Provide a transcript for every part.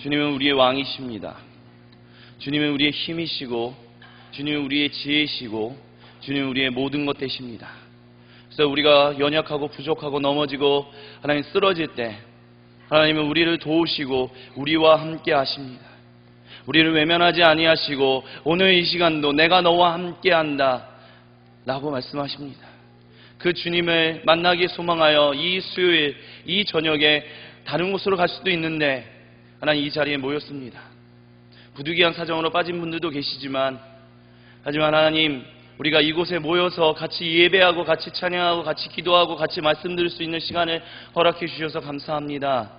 주님은 우리의 왕이십니다. 주님은 우리의 힘이시고 주님은 우리의 지혜이시고 주님은 우리의 모든 것 되십니다. 그래서 우리가 연약하고 부족하고 넘어지고 하나님 쓰러질 때 하나님은 우리를 도우시고 우리와 함께 하십니다. 우리를 외면하지 아니하시고 오늘 이 시간도 내가 너와 함께한다 라고 말씀하십니다. 그 주님을 만나기 소망하여 이 수요일 이 저녁에 다른 곳으로 갈 수도 있는데 하나님 이 자리에 모였습니다. 부득이한 사정으로 빠진 분들도 계시지만 하지만 하나님 우리가 이곳에 모여서 같이 예배하고 같이 찬양하고 같이 기도하고 같이 말씀 들을 수 있는 시간을 허락해 주셔서 감사합니다.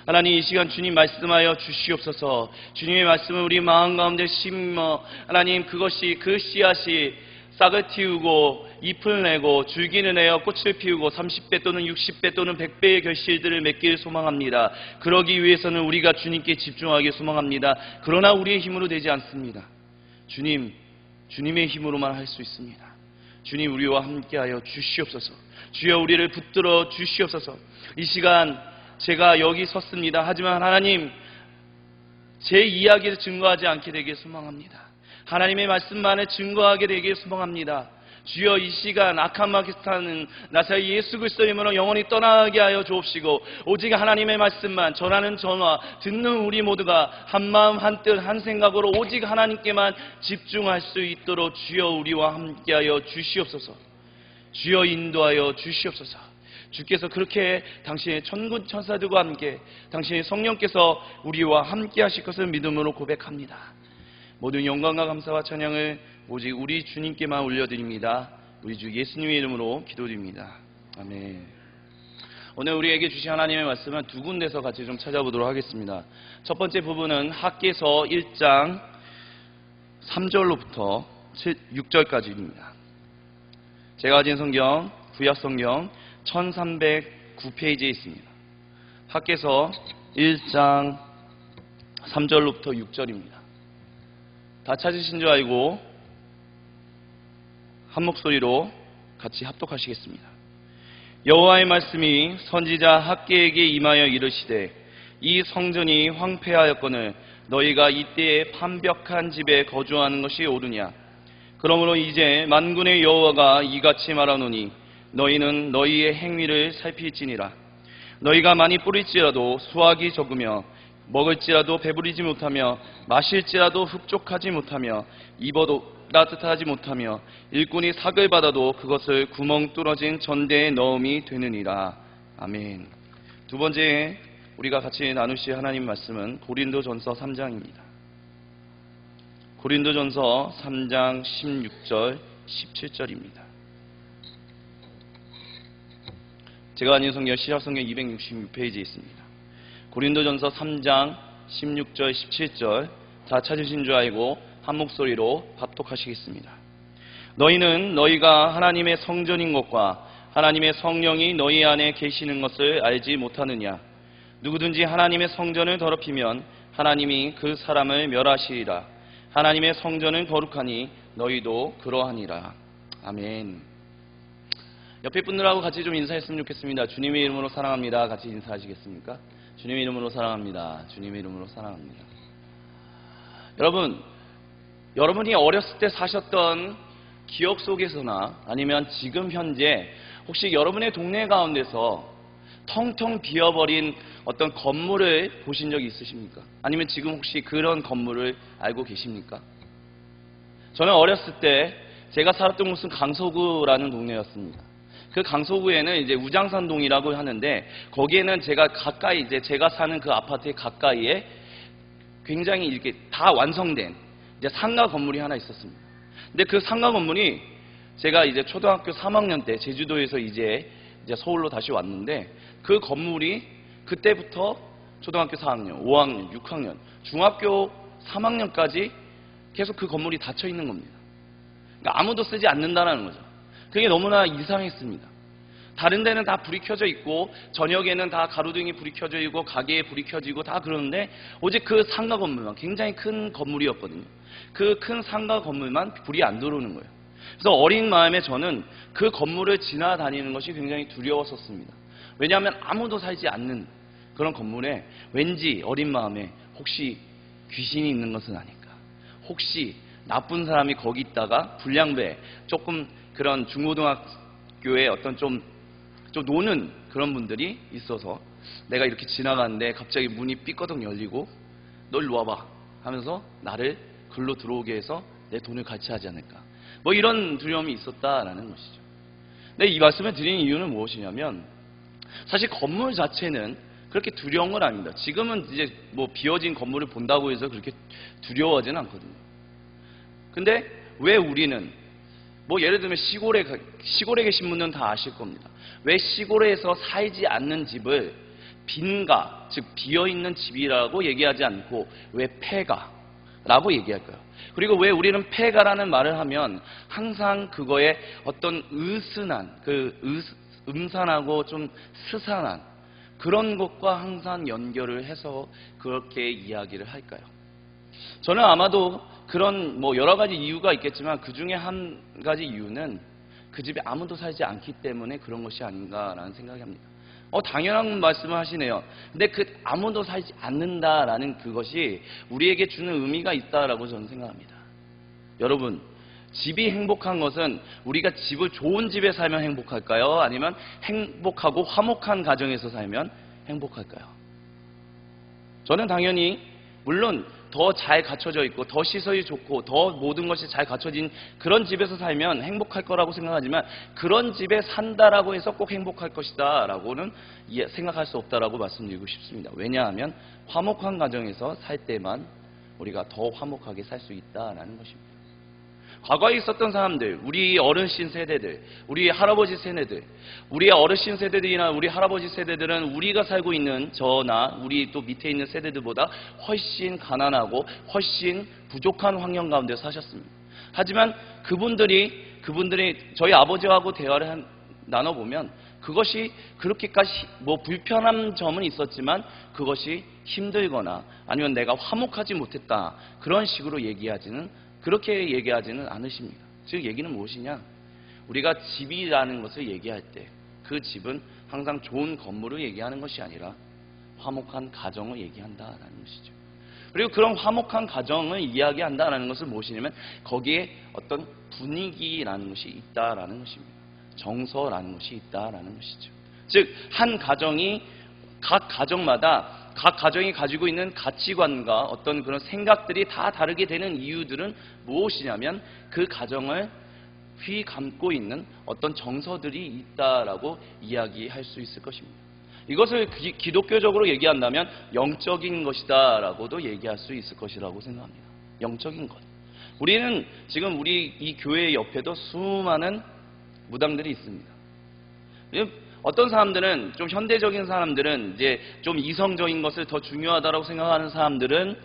하나님 이 시간 주님 말씀하여 주시옵소서. 주님의 말씀을 우리 마음 가운데 심어 하나님 그것이 그 씨앗이 싹을 틔우고 잎을 내고 줄기를 내어 꽃을 피우고 30배 또는 60배 또는 100배의 결실들을 맺기를 소망합니다. 그러기 위해서는 우리가 주님께 집중하기를 소망합니다. 그러나 우리의 힘으로 되지 않습니다. 주님의 힘으로만 할 수 있습니다. 주님 우리와 함께하여 주시옵소서. 주여 우리를 붙들어 주시옵소서. 이 시간 제가 여기 섰습니다. 하지만 하나님 제 이야기를 증거하지 않게 되길 소망합니다. 하나님의 말씀만을 증거하게 되길 소망합니다. 주여 이 시간 악한 마귀 사탄은 나사렛 예수 그리스도의 이름으로 영원히 떠나게 하여 주옵시고 오직 하나님의 말씀만 전하는 저와 듣는 우리 모두가 한마음 한뜻 한 생각으로 오직 하나님께만 집중할 수 있도록 주여 우리와 함께하여 주시옵소서. 주여 인도하여 주시옵소서. 주께서 그렇게 당신의 천군 천사들과 함께 당신의 성령께서 우리와 함께 하실 것을 믿음으로 고백합니다. 모든 영광과 감사와 찬양을 오직 우리 주님께만 올려드립니다. 우리 주 예수님의 이름으로 기도드립니다. 아멘. 오늘 우리에게 주신 하나님의 말씀은 두 군데서 같이 좀 찾아보도록 하겠습니다. 첫 번째 부분은 학개서 1장 3절로부터 6절까지입니다. 제가 가진 성경 구약성경 1309페이지에 있습니다. 학개서 1장 3절로부터 6절입니다. 다 찾으신 줄 알고 한 목소리로 같이 합독하시겠습니다. 여호와의 말씀이 선지자 학개에게 임하여 이르시되 이 성전이 황폐하였거늘 너희가 이때에 판벽한 집에 거주하는 것이 옳으냐. 그러므로 이제 만군의 여호와가 이같이 말하노니 너희는 너희의 행위를 살필지니라. 너희가 많이 뿌릴지라도 수확이 적으며 먹을지라도 배부리지 못하며 마실지라도 흡족하지 못하며 입어도 따뜻하지 못하며 일꾼이 삭을 받아도 그것을 구멍 뚫어진 전대에 넣음이 되느니라. 아멘. 두 번째 우리가 같이 나누실 하나님 말씀은 고린도전서 3장입니다. 고린도전서 3장 16절 17절입니다. 제가 아닌 성경 시작성경 266페이지에 있습니다. 고린도전서 3장 16절 17절 다 찾으신 줄 알고 한 목소리로 합독하시겠습니다. 너희는 너희가 하나님의 성전인 것과 하나님의 성령이 너희 안에 계시는 것을 알지 못하느냐. 누구든지 하나님의 성전을 더럽히면 하나님이 그 사람을 멸하시리라. 하나님의 성전은 거룩하니 너희도 그러하니라. 아멘. 옆에 분들하고 같이 좀 인사했으면 좋겠습니다. 주님의 이름으로 사랑합니다. 같이 인사하시겠습니까? 주님의 이름으로 사랑합니다. 주님의 이름으로 사랑합니다. 여러분이 어렸을 때 사셨던 기억 속에서나 아니면 지금 현재 혹시 여러분의 동네 가운데서 텅텅 비어버린 어떤 건물을 보신 적이 있으십니까? 아니면 지금 혹시 그런 건물을 알고 계십니까? 저는 어렸을 때 제가 살았던 곳은 강서구라는 동네였습니다. 그 강서구에는 이제 우장산동이라고 하는데 거기에는 제가 사는 그 아파트의 가까이에 굉장히 이렇게 다 완성된 이제 상가 건물이 하나 있었습니다. 근데 그 상가 건물이 제가 이제 초등학교 3학년 때 제주도에서 이제 서울로 다시 왔는데 그 건물이 그때부터 초등학교 4학년, 5학년, 6학년, 중학교 3학년까지 계속 그 건물이 닫혀 있는 겁니다. 그러니까 아무도 쓰지 않는다는 거죠. 그게 너무나 이상했습니다. 다른 데는 다 불이 켜져 있고 저녁에는 다 가로등이 불이 켜져 있고 가게에 불이 켜지고 다 그러는데 오직 그 상가 건물만 굉장히 큰 건물이었거든요. 그 큰 상가 건물만 불이 안 들어오는 거예요. 그래서 어린 마음에 저는 그 건물을 지나다니는 것이 굉장히 두려웠었습니다. 왜냐하면 아무도 살지 않는 그런 건물에 왠지 어린 마음에 혹시 귀신이 있는 것은 아닐까? 혹시 나쁜 사람이 거기 있다가 불량배, 조금 그런 중고등학교에 어떤 좀 노는 그런 분들이 있어서 내가 이렇게 지나가는데 갑자기 문이 삐꺼덕 열리고 너 일로 와봐 하면서 나를 글로 들어오게 해서 내 돈을 같이 하지 않을까? 뭐 이런 두려움이 있었다라는 것이죠. 근데 이 말씀을 드리는 이유는 무엇이냐면 사실 건물 자체는 그렇게 두려운 건 아닙니다. 지금은 이제 뭐 비어진 건물을 본다고 해서 그렇게 두려워하지는 않거든요. 근데 왜 우리는 뭐 예를 들면 시골에 계신 분들은 다 아실 겁니다. 왜 시골에서 살지 않는 집을 빈가, 즉 비어있는 집이라고 얘기하지 않고 왜 폐가라고 얘기할까요? 그리고 왜 우리는 폐가라는 말을 하면 항상 그거에 어떤 으스난, 음산하고 좀 스산한 그런 것과 항상 연결을 해서 그렇게 이야기를 할까요? 저는 아마도 그런 뭐 여러 가지 이유가 있겠지만 그 중에 한 가지 이유는 그 집에 아무도 살지 않기 때문에 그런 것이 아닌가라는 생각이 합니다. 당연한 말씀을 하시네요. 근데 그 아무도 살지 않는다라는 그것이 우리에게 주는 의미가 있다라고 저는 생각합니다. 여러분, 집이 행복한 것은 우리가 집을 좋은 집에 살면 행복할까요? 아니면 행복하고 화목한 가정에서 살면 행복할까요? 저는 당연히 물론 더 잘 갖춰져 있고 더 시설이 좋고 더 모든 것이 잘 갖춰진 그런 집에서 살면 행복할 거라고 생각하지만 그런 집에 산다라고 해서 꼭 행복할 것이다 라고는 생각할 수 없다라고 말씀드리고 싶습니다. 왜냐하면 화목한 가정에서 살 때만 우리가 더 화목하게 살 수 있다라는 것입니다. 과거에 있었던 사람들, 우리 어르신 세대들, 우리 할아버지 세대들, 우리 어르신 세대들이나 우리 할아버지 세대들은 우리가 살고 있는 저나 우리 또 밑에 있는 세대들보다 훨씬 가난하고 훨씬 부족한 환경 가운데 사셨습니다. 하지만 그분들이 저희 아버지하고 대화를 나눠보면 그것이 그렇게까지 뭐 불편한 점은 있었지만 그것이 힘들거나 아니면 내가 화목하지 못했다 그런 식으로 그렇게 얘기하지는 않으십니다. 즉 얘기는 무엇이냐? 우리가 집이라는 것을 얘기할 때 그 집은 항상 좋은 건물을 얘기하는 것이 아니라 화목한 가정을 얘기한다라는 것이죠. 그리고 그런 화목한 가정을 이야기한다라는 것은 무엇이냐면 거기에 어떤 분위기라는 것이 있다라는 것입니다. 정서라는 것이 있다라는 것이죠. 즉 한 가정이 각 가정이 가지고 있는 가치관과 어떤 그런 생각들이 다 다르게 되는 이유들은 무엇이냐면 그 가정을 휘감고 있는 어떤 정서들이 있다라고 이야기할 수 있을 것입니다. 이것을 기독교적으로 얘기한다면 영적인 것이다라고도 얘기할 수 있을 것이라고 생각합니다. 영적인 것. 우리는 지금 우리 이 교회 옆에도 수많은 무당들이 있습니다. 어떤 사람들은 좀 현대적인 사람들은 이제 좀 이성적인 것을 더 중요하다고 생각하는 사람들은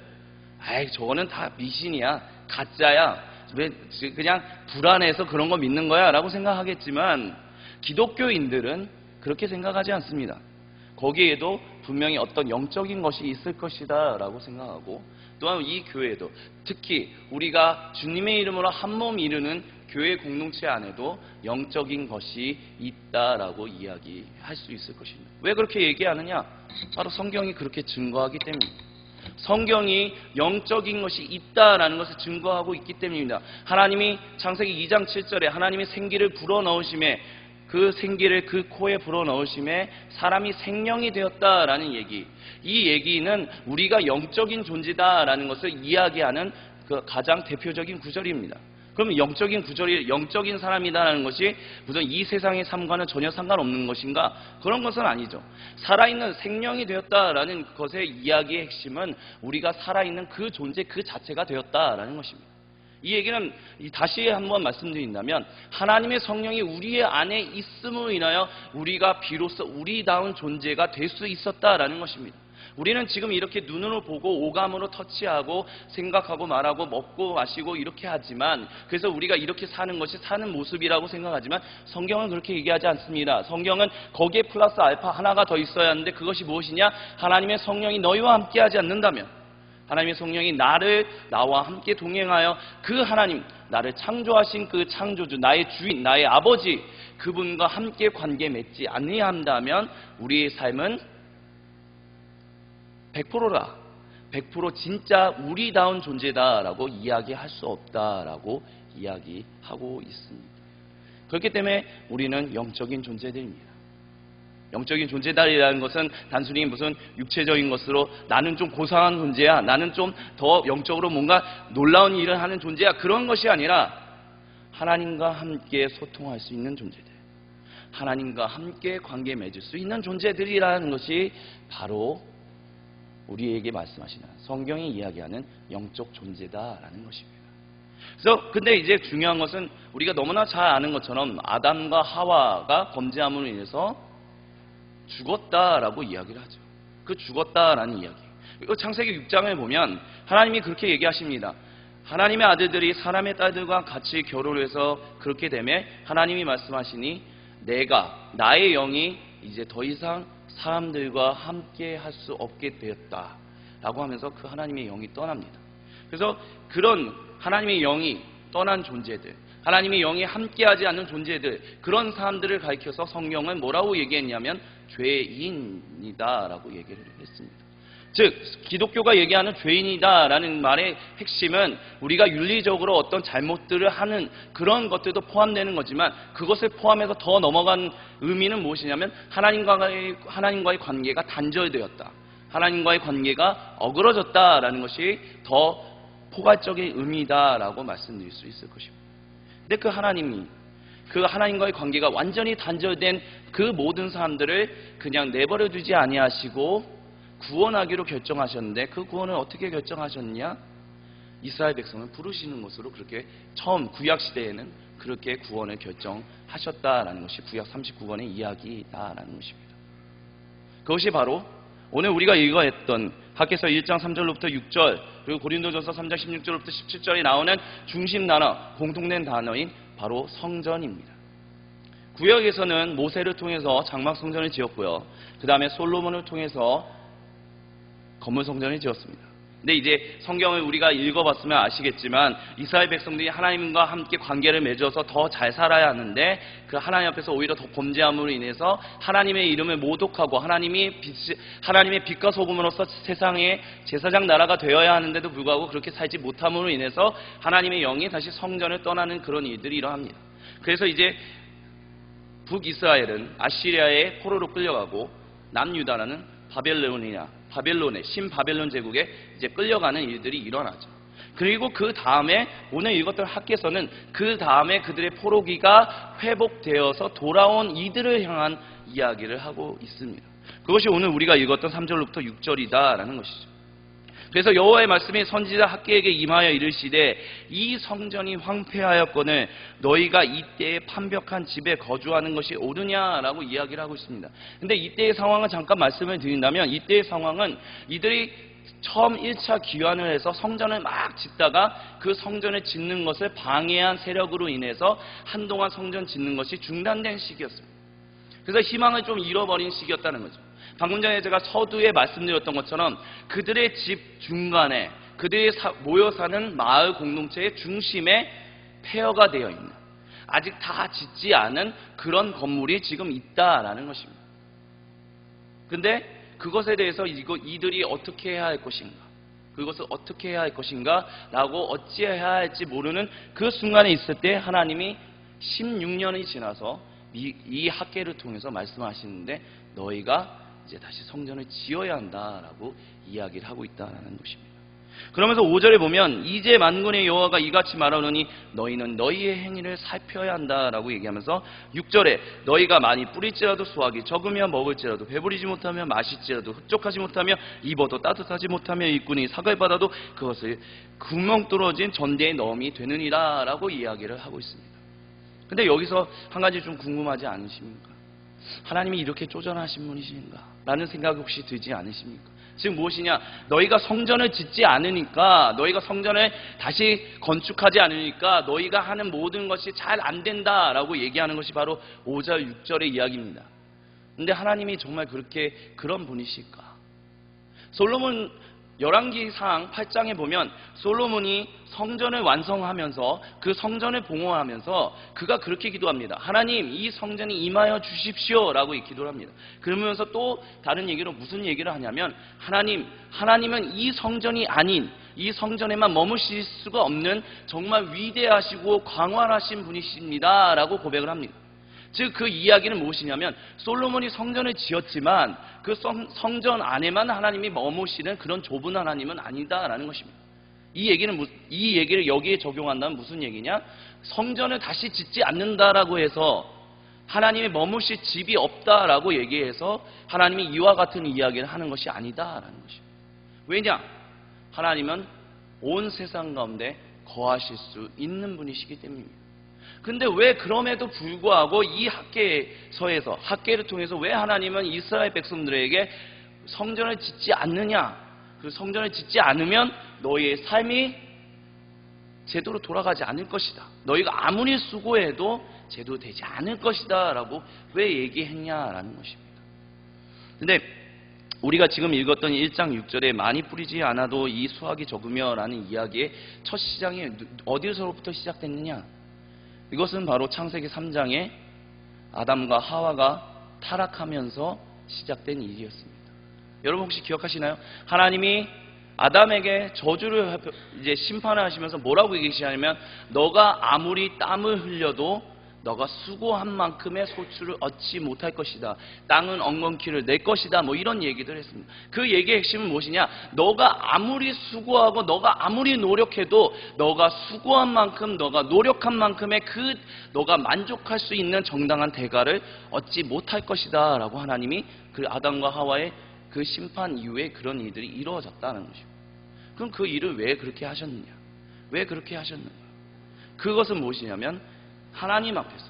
저거는 다 미신이야, 가짜야, 왜 그냥 불안해서 그런 거 믿는 거야 라고 생각하겠지만 기독교인들은 그렇게 생각하지 않습니다. 거기에도 분명히 어떤 영적인 것이 있을 것이다 라고 생각하고 또한 이 교회도 특히 우리가 주님의 이름으로 한 몸 이루는 교회 공동체 안에도 영적인 것이 있다라고 이야기할 수 있을 것입니다. 왜 그렇게 얘기하느냐? 바로 성경이 그렇게 증거하기 때문입니다. 성경이 영적인 것이 있다라는 것을 증거하고 있기 때문입니다. 하나님이 창세기 2장 7절에 하나님이 생기를 불어넣으심에 그 생기를 그 코에 불어넣으심에 사람이 생명이 되었다라는 얘기. 이 얘기는 우리가 영적인 존재다라는 것을 이야기하는 그 가장 대표적인 구절입니다. 그러면 영적인 사람이다라는 것이 무슨 이 세상의 삶과는 전혀 상관없는 것인가? 그런 것은 아니죠. 살아있는 생명이 되었다라는 것의 이야기의 핵심은 우리가 살아있는 그 존재 그 자체가 되었다라는 것입니다. 이 얘기는 다시 한번 말씀드린다면 하나님의 성령이 우리의 안에 있음으로 인하여 우리가 비로소 우리다운 존재가 될 수 있었다라는 것입니다. 우리는 지금 이렇게 눈으로 보고 오감으로 터치하고 생각하고 말하고 먹고 마시고 이렇게 하지만 그래서 우리가 이렇게 사는 것이 사는 모습이라고 생각하지만 성경은 그렇게 얘기하지 않습니다. 성경은 거기에 플러스 알파 하나가 더 있어야 하는데 그것이 무엇이냐? 하나님의 성령이 너희와 함께하지 않는다면 하나님의 성령이 나와 함께 동행하여 그 하나님, 나를 창조하신 그 창조주, 나의 주인, 나의 아버지 그분과 함께 관계 맺지 아니한다면 우리의 삶은 100%라. 100% 진짜 우리다운 존재다라고 이야기할 수 없다라고 이야기하고 있습니다. 그렇기 때문에 우리는 영적인 존재들입니다. 영적인 존재다라는 것은 단순히 무슨 육체적인 것으로 나는 좀 고상한 존재야, 나는 좀 더 영적으로 뭔가 놀라운 일을 하는 존재야, 그런 것이 아니라 하나님과 함께 소통할 수 있는 존재들, 하나님과 함께 관계 맺을 수 있는 존재들이라는 것이 바로 우리에게 말씀하시는 성경이 이야기하는 영적 존재다라는 것입니다. 그래서 근데 이제 중요한 것은 우리가 너무나 잘 아는 것처럼 아담과 하와가 범죄함으로 인해서 죽었다라고 이야기를 하죠. 그 죽었다라는 이야기. 창세기 6장을 보면 하나님이 그렇게 얘기하십니다. 하나님의 아들들이 사람의 딸들과 같이 결혼해서 그렇게 되면 하나님이 말씀하시니 나의 영이 이제 더 이상 사람들과 함께 할 수 없게 되었다 라고 하면서 그 하나님의 영이 떠납니다. 그래서 그런 하나님의 영이 떠난 존재들, 하나님의 영이 함께하지 않는 존재들, 그런 사람들을 가리켜서 성경은 뭐라고 얘기했냐면 죄인이다 라고 얘기를 했습니다. 즉 기독교가 얘기하는 죄인이다라는 말의 핵심은 우리가 윤리적으로 어떤 잘못들을 하는 그런 것들도 포함되는 거지만, 그것을 포함해서 더 넘어간 의미는 무엇이냐면 하나님과의 관계가 단절되었다, 하나님과의 관계가 어그러졌다라는 것이 더 포괄적인 의미다라고 말씀드릴 수 있을 것입니다. 근데 그 하나님과의 관계가 완전히 단절된 그 모든 사람들을 그냥 내버려 두지 아니하시고 구원하기로 결정하셨는데, 그 구원을 어떻게 결정하셨냐? 이스라엘 백성을 부르시는 것으로 그렇게 처음 구약시대에는 그렇게 구원을 결정하셨다라는 것이 구약 39권의 이야기다라는 것입니다. 그것이 바로 오늘 우리가 읽어했던 학개서 1장 3절로부터 6절, 그리고 고린도전서 3장 16절로부터 17절에 나오는 중심 단어, 공통된 단어인 바로 성전입니다. 구약에서는 모세를 통해서 장막 성전을 지었고요, 그 다음에 솔로몬을 통해서 건물 성전을 지었습니다. 근데 이제 성경을 우리가 읽어봤으면 아시겠지만 이스라엘 백성들이 하나님과 함께 관계를 맺어서 더 잘 살아야 하는데, 그 하나님 앞에서 오히려 더 범죄함으로 인해서 하나님의 이름을 모독하고 하나님의 빛과 소금으로서 세상의 제사장 나라가 되어야 하는데도 불구하고 그렇게 살지 못함으로 인해서 하나님의 영이 다시 성전을 떠나는 그런 일들이 일어납니다. 그래서 이제 북이스라엘은 아시리아의 포로로 끌려가고 남유다라는 바벨론의 신바벨론 제국에 이제 끌려가는 일들이 일어나죠. 그리고 그 다음에 오늘 읽었던 학개서는 그 다음에 그들의 포로기가 회복되어서 돌아온 이들을 향한 이야기를 하고 있습니다. 그것이 오늘 우리가 읽었던 3절로부터 6절이다라는 것이죠. 그래서 여호와의 말씀이 선지자 학개에게 임하여 이르시되 이 성전이 황폐하였거늘 너희가 이때에 판벽한 집에 거주하는 것이 옳으냐라고 이야기를 하고 있습니다. 근데 이때의 상황을 잠깐 말씀을 드린다면, 이때의 상황은 이들이 처음 1차 기환을 해서 성전을 막 짓다가 그 성전을 짓는 것을 방해한 세력으로 인해서 한동안 성전 짓는 것이 중단된 시기였습니다. 그래서 희망을 좀 잃어버린 시기였다는 거죠. 방금 전에 제가 서두에 말씀드렸던 것처럼 그들의 집 중간에 그들이 모여 사는 마을 공동체의 중심에 폐허가 되어 있는, 아직 다 짓지 않은 그런 건물이 지금 있다라는 것입니다. 근데 그것에 대해서 이들이 어떻게 해야 할 것인가, 그것을 어떻게 해야 할 것인가 라고 어찌해야 할지 모르는 그 순간에 있을 때 하나님이 16년이 지나서 이 학개를 통해서 말씀하시는데 너희가 이제 다시 성전을 지어야 한다라고 이야기를 하고 있다는 것입니다. 그러면서 5절에 보면 이제 만군의 여호와가 이같이 말하노니 너희는 너희의 행위를 살펴야 한다라고 얘기하면서 6절에 너희가 많이 뿌릴지라도 수확이 적으며 먹을지라도 배부리지 못하며 마실지라도 흡족하지 못하며 입어도 따뜻하지 못하며 일꾼이 삭을 받아도 그것을 구멍 뚫어진 전대에 넣음이 되느니라 라고 이야기를 하고 있습니다. 근데 여기서 한 가지 좀 궁금하지 않으십니까? 하나님이 이렇게 쪼잔하신 분이신가? 라는 생각이 혹시 들지 않으십니까? 즉 무엇이냐? 너희가 성전을 짓지 않으니까, 너희가 성전을 다시 건축하지 않으니까 너희가 하는 모든 것이 잘 안 된다라고 얘기하는 것이 바로 5절, 6절의 이야기입니다. 근데 하나님이 정말 그런 분이실까? 솔로몬 열왕기상 8장에 보면 솔로몬이 성전을 완성하면서 그 성전을 봉헌하면서 그가 그렇게 기도합니다. 하나님, 이 성전이 임하여 주십시오 라고 기도를 합니다. 그러면서 또 다른 얘기로 무슨 얘기를 하냐면 하나님은 이 성전이 아닌 이 성전에만 머무실 수가 없는 정말 위대하시고 광활하신 분이십니다 라고 고백을 합니다. 즉 그 이야기는 무엇이냐면 솔로몬이 성전을 지었지만 그 성전 안에만 하나님이 머무시는 그런 좁은 하나님은 아니다라는 것입니다. 이 얘기를 여기에 적용한다면 무슨 얘기냐? 성전을 다시 짓지 않는다라고 해서 하나님이 머무실 집이 없다라고 얘기해서 하나님이 이와 같은 이야기를 하는 것이 아니다라는 것입니다. 왜냐? 하나님은 온 세상 가운데 거하실 수 있는 분이시기 때문입니다. 근데 왜 그럼에도 불구하고 이 학계를 통해서 왜 하나님은 이스라엘 백성들에게 성전을 짓지 않느냐? 그 성전을 짓지 않으면 너희의 삶이 제대로 돌아가지 않을 것이다. 너희가 아무리 수고해도 제대로 되지 않을 것이다 라고 왜 얘기했냐라는 것입니다. 근데 우리가 지금 읽었던 1장 6절에 많이 뿌리지 않아도 이 수확이 적으며 라는 이야기의 첫 시작이 어디서부터 시작됐느냐? 이것은 바로 창세기 3장에 아담과 하와가 타락하면서 시작된 일이었습니다. 여러분 혹시 기억하시나요? 하나님이 아담에게 저주를 이제 심판을 하시면서 뭐라고 얘기하시냐면 너가 아무리 땀을 흘려도 너가 수고한 만큼의 소출을 얻지 못할 것이다. 땅은 엉겅퀴를 낼 것이다. 뭐 이런 얘기들 했습니다. 그 얘기의 핵심은 무엇이냐? 너가 아무리 수고하고 너가 아무리 노력해도 너가 수고한 만큼 너가 노력한 만큼의 너가 만족할 수 있는 정당한 대가를 얻지 못할 것이다 라고 하나님이 그 아담과 하와의 그 심판 이후에 그런 일들이 이루어졌다는 것입니다. 그럼 그 일을 왜 그렇게 하셨느냐? 왜 그렇게 하셨느냐? 그것은 무엇이냐면 하나님 앞에서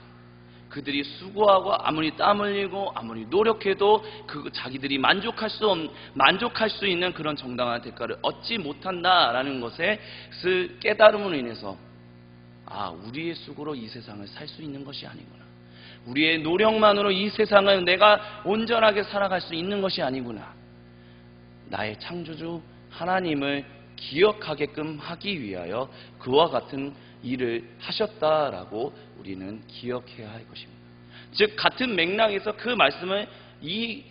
그들이 수고하고 아무리 땀 흘리고 아무리 노력해도 자기들이 만족할 수 있는 그런 정당한 대가를 얻지 못한다라는 것에 그 깨달음으로 인해서 우리의 수고로 이 세상을 살 수 있는 것이 아니구나. 우리의 노력만으로 이 세상을 내가 온전하게 살아갈 수 있는 것이 아니구나. 나의 창조주 하나님을 기억하게끔 하기 위하여 그와 같은 일을 하셨다라고 우리는 기억해야 할 것입니다. 즉 같은 맥락에서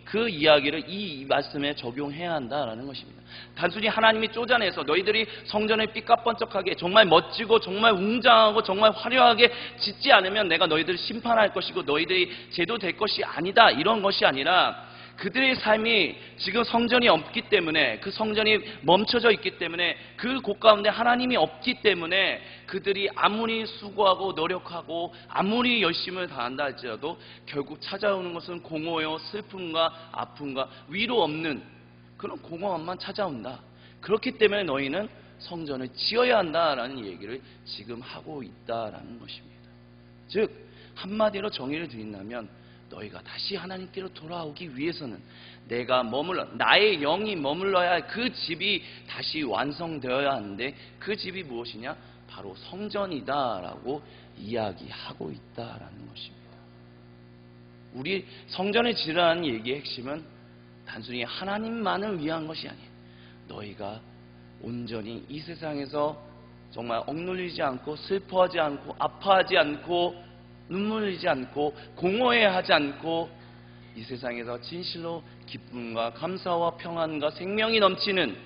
그 이야기를 이 말씀에 적용해야 한다라는 것입니다. 단순히 하나님이 쪼잔해서 너희들이 성전을 삐까뻔쩍하게 정말 멋지고 정말 웅장하고 정말 화려하게 짓지 않으면 내가 너희들을 심판할 것이고 너희들이 제도 될 것이 아니다 이런 것이 아니라 그들의 삶이 지금 성전이 없기 때문에 그 성전이 멈춰져 있기 때문에 그 곳 가운데 하나님이 없기 때문에 그들이 아무리 수고하고 노력하고 아무리 열심을 다한다 할지라도 결국 찾아오는 것은 공허요 슬픔과 아픔과 위로 없는 그런 공허함만 찾아온다. 그렇기 때문에 너희는 성전을 지어야 한다라는 얘기를 지금 하고 있다라는 것입니다. 즉 한마디로 정의를 드린다면 너희가 다시 하나님께로 돌아오기 위해서는 나의 영이 머물러야 할 그 집이 다시 완성되어야 하는데 그 집이 무엇이냐? 바로 성전이다라고 이야기하고 있다라는 것입니다. 우리 성전을 지으라는 얘기의 핵심은 단순히 하나님만을 위한 것이 아니에요. 너희가 온전히 이 세상에서 정말 억눌리지 않고 슬퍼하지 않고 아파하지 않고 눈물 흘리지 않고 공허해하지 않고 이 세상에서 진실로 기쁨과 감사와 평안과 생명이 넘치는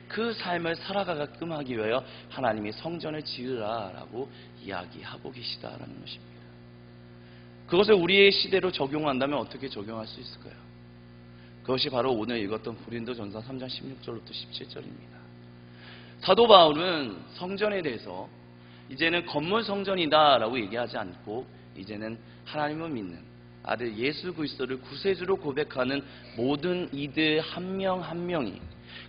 그 삶을 살아가게끔 하기 위하여 하나님이 성전을 지으라라고 이야기하고 계시다라는 것입니다. 그것을 우리의 시대로 적용한다면 어떻게 적용할 수 있을까요? 그것이 바로 오늘 읽었던 고린도전서 3장 16절부터 17절입니다. 사도 바울은 성전에 대해서 이제는 건물 성전이다라고 얘기하지 않고 이제는 하나님을 믿는 아들 예수 그리스도를 구세주로 고백하는 모든 이들 한 명 한 명이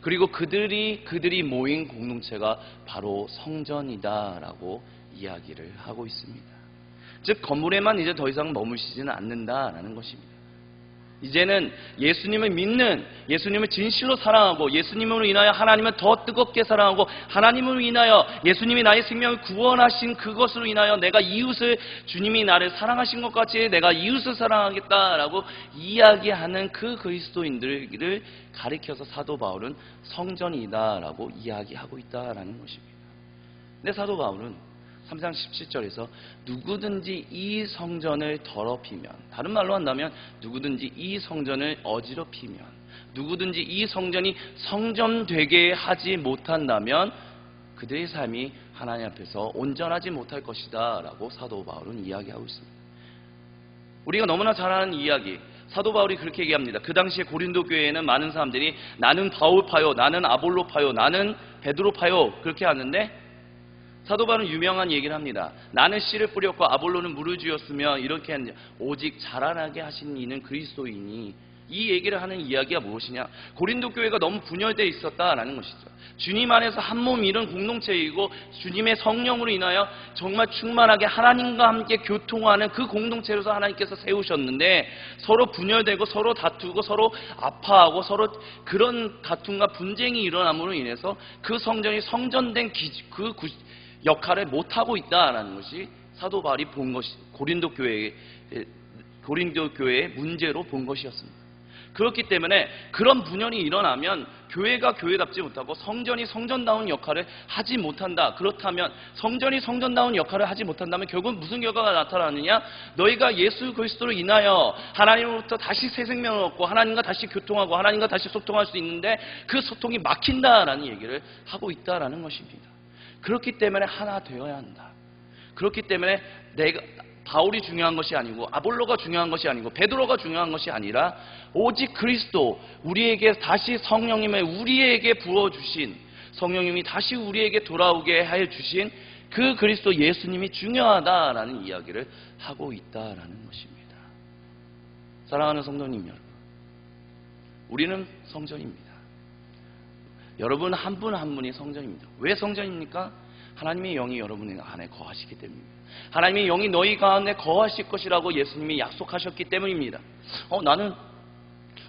그리고 그들이 모인 공동체가 바로 성전이다라고 이야기를 하고 있습니다. 즉 건물에만 이제 더 이상 머무시지는 않는다라는 것입니다. 이제는 예수님을 믿는, 예수님을 진실로 사랑하고 예수님으로 인하여 하나님을 더 뜨겁게 사랑하고 하나님으로 인하여 예수님이 나의 생명을 구원하신 그것으로 인하여 내가 이웃을, 주님이 나를 사랑하신 것 같이 내가 이웃을 사랑하겠다라고 이야기하는 그 그리스도인들을 가리켜서 사도 바울은 성전이다라고 이야기하고 있다라는 것입니다. 근데 사도 바울은 3장 17절에서 누구든지 이 성전을 더럽히면, 다른 말로 한다면 누구든지 이 성전을 어지럽히면, 누구든지 이 성전이 성전되게 하지 못한다면 그들의 삶이 하나님 앞에서 온전하지 못할 것이다 라고 사도 바울은 이야기하고 있습니다. 우리가 너무나 잘 아는 이야기, 사도 바울이 그렇게 얘기합니다. 그 당시에 고린도 교회에는 많은 사람들이 나는 바울파요, 나는 아볼로파요, 나는 베드로파요 그렇게 하는데, 사도 바울은 유명한 얘기를 합니다. 나는 씨를 뿌렸고 아볼로는 물을 쥐었으며 이렇게 하는데 오직 자라나게 하신 이는 그리스도이니, 이 얘기를 하는 이야기가 무엇이냐? 고린도 교회가 너무 분열되어 있었다라는 것이죠. 주님 안에서 한 몸 이룬 공동체이고 주님의 성령으로 인하여 정말 충만하게 하나님과 함께 교통하는 그 공동체로서 하나님께서 세우셨는데, 서로 분열되고 서로 다투고 서로 아파하고 서로 그런 다툼과 분쟁이 일어남으로 인해서 그 성전이 성전된 그 역할을 못하고 있다라는 것이 사도 바울이 본 것이 고린도 교회의 문제로 본 것이었습니다. 그렇기 때문에 그런 분열이 일어나면 교회가 교회답지 못하고 성전이 성전다운 역할을 하지 못한다. 그렇다면 성전이 성전다운 역할을 하지 못한다면 결국 무슨 결과가 나타나느냐? 너희가 예수 그리스도로 인하여 하나님으로부터 다시 새 생명을 얻고 하나님과 다시 교통하고 하나님과 다시 소통할 수 있는데 그 소통이 막힌다라는 얘기를 하고 있다라는 것입니다. 그렇기 때문에 하나 되어야 한다. 그렇기 때문에 바울이 중요한 것이 아니고 아볼로가 중요한 것이 아니고 베드로가 중요한 것이 아니라 오직 그리스도, 우리에게 다시 성령님을 우리에게 부어주신, 성령님이 다시 우리에게 돌아오게 해 주신 그 그리스도 예수님이 중요하다라는 이야기를 하고 있다라는 것입니다. 사랑하는 성도님 여러분, 우리는 성전입니다. 여러분 한 분 한 분이 성전입니다. 왜 성전입니까? 하나님의 영이 여러분 안에 거하시기 때문입니다. 하나님의 영이 너희 가운데 거하실 것이라고 예수님이 약속하셨기 때문입니다. 나는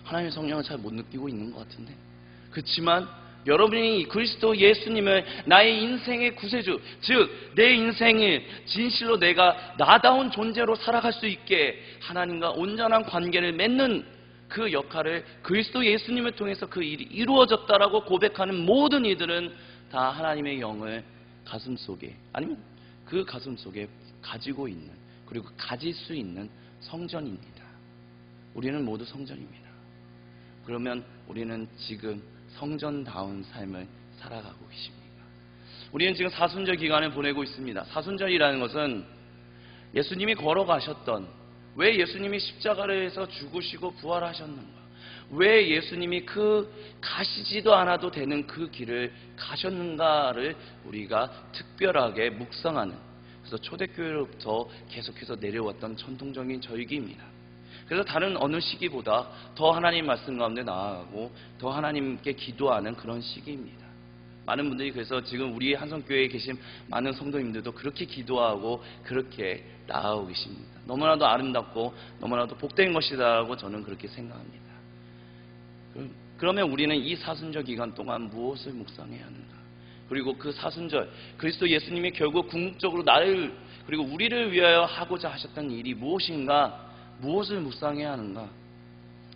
하나님의 성령을 잘 못 느끼고 있는 것 같은데. 그렇지만 여러분이 그리스도 예수님을 나의 인생의 구세주, 즉 내 인생을 진실로 내가 나다운 존재로 살아갈 수 있게 하나님과 온전한 관계를 맺는 그 역할을 그리스도 예수님을 통해서 그 일이 이루어졌다라고 고백하는 모든 이들은 다 하나님의 영을 가슴속에, 아니면 그 가슴속에 가지고 있는, 그리고 가질 수 있는 성전입니다. 우리는 모두 성전입니다. 그러면 우리는 지금 성전다운 삶을 살아가고 계십니까? 우리는 지금 사순절 기간을 보내고 있습니다. 사순절이라는 것은 예수님이 걸어가셨던, 왜 예수님이 십자가를 해서 죽으시고 부활하셨는가? 왜 예수님이 그 가시지도 않아도 되는 그 길을 가셨는가를 우리가 특별하게 묵상하는, 그래서 초대교회로부터 계속해서 내려왔던 전통적인 절기입니다. 그래서 다른 어느 시기보다 더 하나님 말씀 가운데 나아가고 더 하나님께 기도하는 그런 시기입니다. 많은 분들이 그래서 지금 우리 한성교회에 계신 많은 성도님들도 그렇게 기도하고 그렇게 나아가고 계십니다. 너무나도 아름답고 너무나도 복된 것이다라고 저는 그렇게 생각합니다. 그러면 우리는 이 사순절 기간 동안 무엇을 묵상해야 하는가? 그리고 그 사순절, 그리스도 예수님이 결국 궁극적으로 나를 그리고 우리를 위하여 하고자 하셨던 일이 무엇인가? 무엇을 묵상해야 하는가?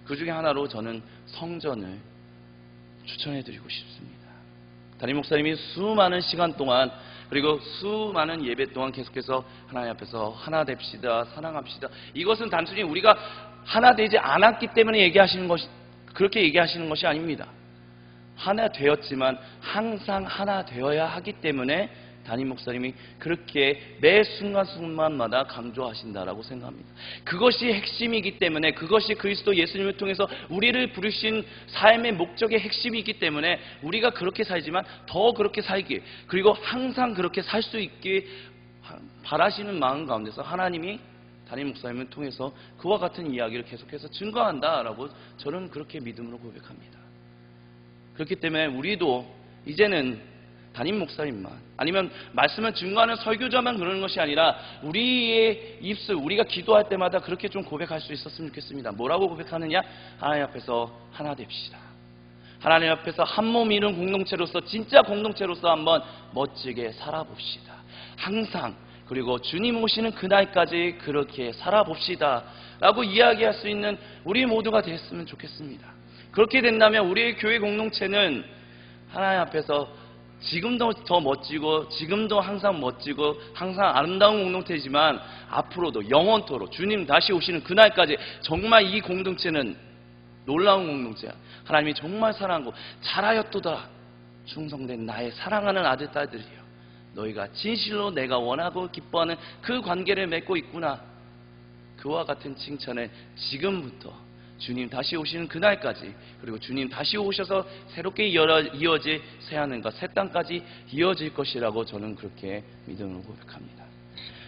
그 중에 하나로 저는 성전을 추천해드리고 싶습니다. 담임 목사님이 수많은 시간 동안 그리고 수많은 예배 동안 계속해서 하나님 앞에서 하나 됩시다, 사랑합시다. 이것은 단순히 우리가 하나 되지 않았기 때문에 얘기하시는 것이, 그렇게 얘기하시는 것이 아닙니다. 하나 되었지만 항상 하나 되어야 하기 때문에 담임 목사님이 그렇게 매 순간순간마다 강조하신다라고 생각합니다. 그것이 핵심이기 때문에, 그것이 그리스도 예수님을 통해서 우리를 부르신 삶의 목적의 핵심이기 때문에 우리가 그렇게 살지만 더 그렇게 살기, 그리고 항상 그렇게 살 수 있게 바라시는 마음 가운데서 하나님이 담임 목사님을 통해서 그와 같은 이야기를 계속해서 증거한다라고 저는 그렇게 믿음으로 고백합니다. 그렇기 때문에 우리도 이제는 담임 목사님만, 아니면 말씀을 증거하는 설교자만 그러는 것이 아니라 우리의 입술, 우리가 기도할 때마다 그렇게 좀 고백할 수 있었으면 좋겠습니다. 뭐라고 고백하느냐? 하나님 앞에서 하나 됩시다. 하나님 앞에서 한 몸 이룬 공동체로서, 진짜 공동체로서 한번 멋지게 살아봅시다. 항상, 그리고 주님 오시는 그날까지 그렇게 살아봅시다 라고 이야기할 수 있는 우리 모두가 됐으면 좋겠습니다. 그렇게 된다면 우리의 교회 공동체는 하나님 앞에서 지금도 더 멋지고, 지금도 항상 멋지고 항상 아름다운 공동체이지만 앞으로도 영원토록 주님 다시 오시는 그날까지 정말 이 공동체는 놀라운 공동체야. 하나님이 정말 사랑하고 잘하였도다 충성된 나의 사랑하는 아들 딸들이여, 너희가 진실로 내가 원하고 기뻐하는 그 관계를 맺고 있구나. 그와 같은 칭찬을 지금부터 주님 다시 오시는 그날까지, 그리고 주님 다시 오셔서 새롭게 이어질 새하늘과 새 땅까지 이어질 것이라고 저는 그렇게 믿음으로 고백합니다.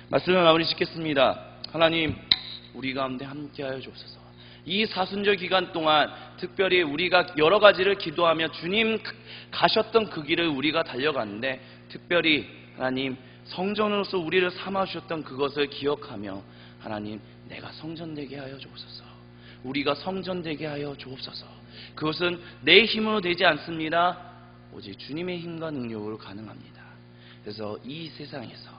말씀을 마무리 짓겠습니다. 하나님, 우리 가운데 함께하여 주옵소서. 이 사순절 기간 동안 특별히 우리가 여러 가지를 기도하며 주님 가셨던 그 길을 우리가 달려갔는데, 특별히 하나님 성전으로서 우리를 삼아주셨던 그것을 기억하며, 하나님 내가 성전되게 하여 주옵소서. 우리가 성전되게 하여 주옵소서. 그것은 내 힘으로 되지 않습니다. 오직 주님의 힘과 능력으로 가능합니다. 그래서 이 세상에서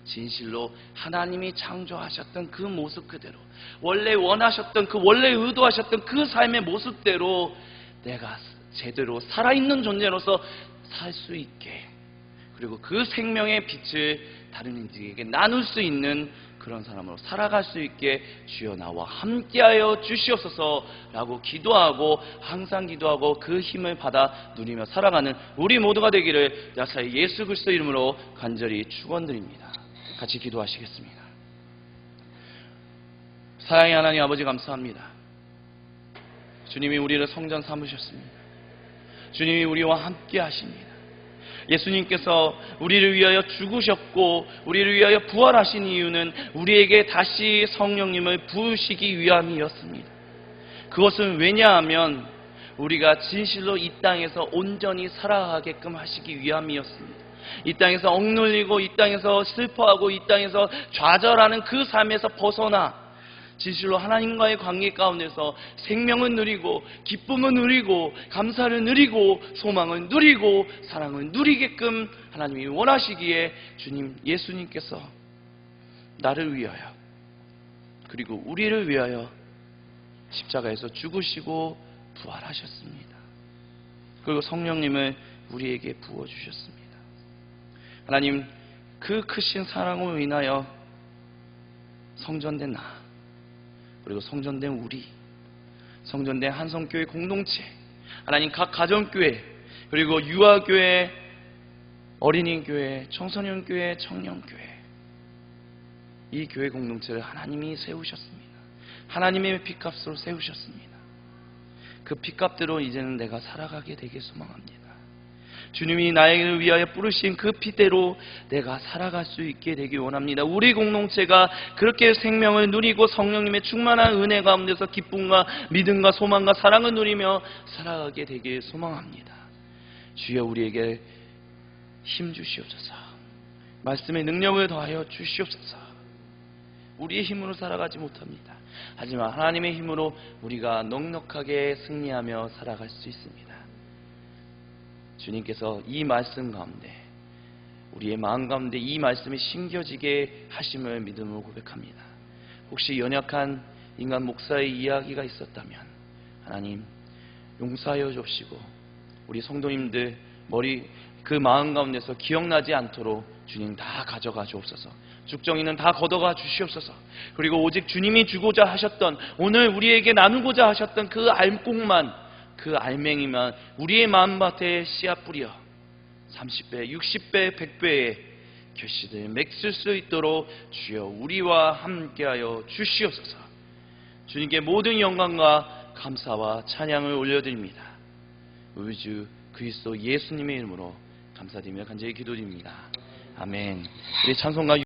진실로 하나님이 창조하셨던 그 모습 그대로, 원래 원하셨던 그, 원래 의도하셨던 그 삶의 모습대로 내가 제대로 살아있는 존재로서 살 수 있게, 그리고 그 생명의 빛을 다른 이들에게 나눌 수 있는 그런 사람으로 살아갈 수 있게 주여 나와 함께하여 주시옵소서 라고 기도하고, 항상 기도하고 그 힘을 받아 누리며 살아가는 우리 모두가 되기를 나사의 예수 그리스도 이름으로 간절히 축원드립니다. 같이 기도하시겠습니다. 사랑의 하나님 아버지, 감사합니다. 주님이 우리를 성전 삼으셨습니다. 주님이 우리와 함께 하십니다. 예수님께서 우리를 위하여 죽으셨고 우리를 위하여 부활하신 이유는 우리에게 다시 성령님을 부으시기 위함이었습니다. 그것은 왜냐하면 우리가 진실로 이 땅에서 온전히 살아가게끔 하시기 위함이었습니다. 이 땅에서 억눌리고, 이 땅에서 슬퍼하고, 이 땅에서 좌절하는 그 삶에서 벗어나 진실로 하나님과의 관계 가운데서 생명을 누리고, 기쁨을 누리고, 감사를 누리고, 소망을 누리고, 사랑을 누리게끔 하나님이 원하시기에 주님, 예수님께서 나를 위하여, 그리고 우리를 위하여 십자가에서 죽으시고 부활하셨습니다. 그리고 성령님을 우리에게 부어주셨습니다. 하나님, 그 크신 사랑으로 인하여 성전된 나, 그리고 성전된 우리, 성전된 한성교회 공동체, 하나님 각 가정교회, 그리고 유아교회, 어린이교회, 청소년교회, 청년교회, 이 교회 공동체를 하나님이 세우셨습니다. 하나님의 핏값으로 세우셨습니다. 그 핏값대로 이제는 내가 살아가게 되길 소망합니다. 주님이 나를 위하여 뿌리신 그 피대로 내가 살아갈 수 있게 되길 원합니다. 우리 공동체가 그렇게 생명을 누리고 성령님의 충만한 은혜 가운데서 기쁨과 믿음과 소망과 사랑을 누리며 살아가게 되길 소망합니다. 주여, 우리에게 힘 주시옵소서. 말씀의 능력을 더하여 주시옵소서. 우리의 힘으로 살아가지 못합니다. 하지만 하나님의 힘으로 우리가 넉넉하게 승리하며 살아갈 수 있습니다. 주님께서 이 말씀 가운데, 우리의 마음 가운데 이 말씀이 심겨지게 하심을 믿음으로 고백합니다. 혹시 연약한 인간 목사의 이야기가 있었다면 하나님 용서하여 주시고, 우리 성도님들 그 마음 가운데서 기억나지 않도록 주님 다 가져가 주옵소서. 죽정이는 다 걷어가 주시옵소서. 그리고 오직 주님이 주고자 하셨던, 오늘 우리에게 나누고자 하셨던 그 알곡만, 그 알맹이만 우리의 마음밭에 씨앗 뿌려 30배, 60배, 100배의 결실을 맺을 수 있도록 주여 우리와 함께하여 주시옵소서. 주님께 모든 영광과 감사와 찬양을 올려드립니다. 우리 주 그리스도 예수님의 이름으로 감사드리며 간절히 기도드립니다. 아멘. 우리 찬송가